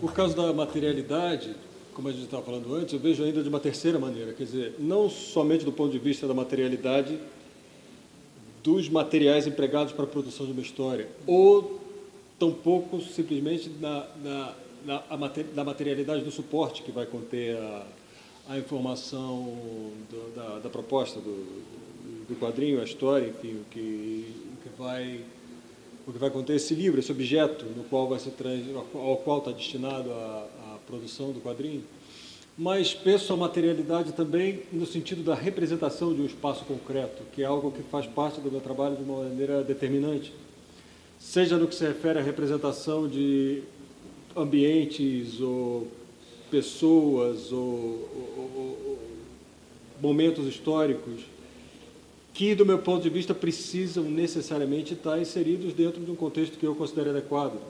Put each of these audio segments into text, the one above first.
Por causa da materialidade, como a gente estava falando antes, eu vejo ainda de uma terceira maneira, quer dizer, não somente do ponto de vista da materialidade dos materiais empregados para a produção de uma história, ou tampouco simplesmente da materialidade do suporte que vai conter a informação da proposta do quadrinho, a história, enfim, o que vai conter esse livro, esse objeto no qual ao qual está destinado a produção do quadrinho. Mas penso a materialidade também no sentido da representação de um espaço concreto, que é algo que faz parte do meu trabalho de uma maneira determinante. Seja no que se refere à representação de ambientes ou pessoas ou momentos históricos que, do meu ponto de vista, precisam necessariamente estar inseridos dentro de um contexto que eu considero adequado,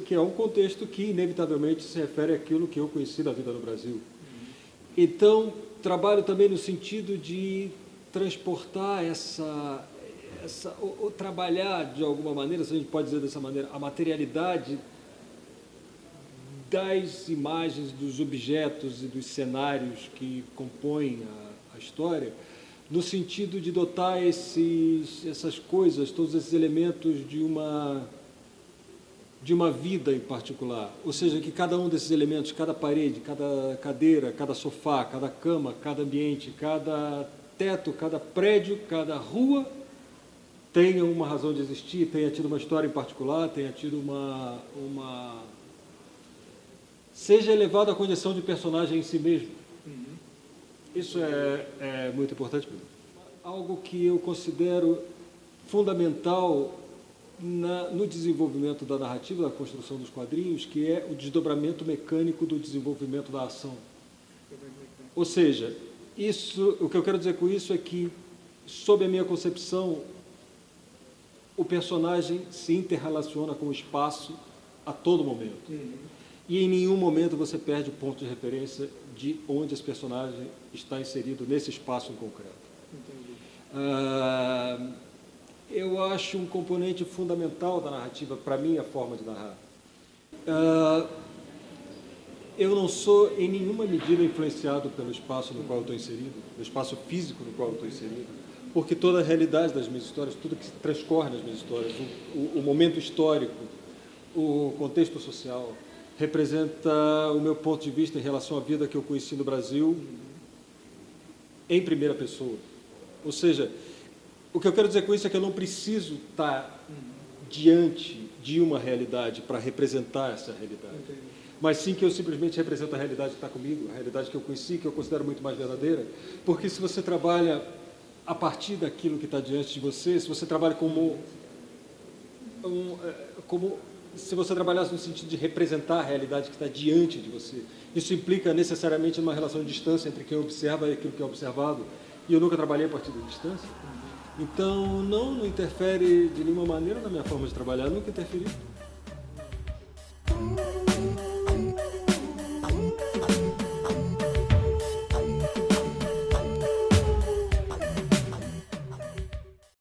que é um contexto que, inevitavelmente, se refere àquilo que eu conheci da vida no Brasil. Então, trabalho também no sentido de transportar ou trabalhar, de alguma maneira, se a gente pode dizer dessa maneira, a materialidade das imagens, dos objetos e dos cenários que compõem a história, no sentido de dotar essas coisas, todos esses elementos de uma vida em particular. Ou seja, que cada um desses elementos, cada parede, cada cadeira, cada sofá, cada cama, cada ambiente, cada teto, cada prédio, cada rua, tenha uma razão de existir, tenha tido uma história em particular, tenha tido seja elevado à condição de personagem em si mesmo. Isso é muito importante. Algo que eu considero fundamental no desenvolvimento da narrativa, da construção dos quadrinhos, que é o desdobramento mecânico do desenvolvimento da ação. Ou seja, o que eu quero dizer com isso é que, sob a minha concepção, o personagem se interrelaciona com o espaço a todo momento. E em nenhum momento você perde o ponto de referência de onde esse personagem está inserido nesse espaço em concreto. Eu acho um componente fundamental da narrativa, para mim, a forma de narrar. Eu não sou, em nenhuma medida, influenciado pelo espaço no qual eu estou inserido, pelo espaço físico no qual eu estou inserido, porque toda a realidade das minhas histórias, tudo que transcorre nas minhas histórias, o momento histórico, o contexto social, representa o meu ponto de vista em relação à vida que eu conheci no Brasil em primeira pessoa. Ou seja, o que eu quero dizer com isso é que eu não preciso estar diante de uma realidade para representar essa realidade, mas sim que eu simplesmente represento a realidade que está comigo, a realidade que eu conheci, que eu considero muito mais verdadeira, porque se você trabalha a partir daquilo que está diante de você, se você trabalha se você trabalhasse no sentido de representar a realidade que está diante de você, isso implica necessariamente uma relação de distância entre quem observa e aquilo que é observado, e eu nunca trabalhei a partir da distância. Então, não interfere de nenhuma maneira na minha forma de trabalhar, nunca interferiu.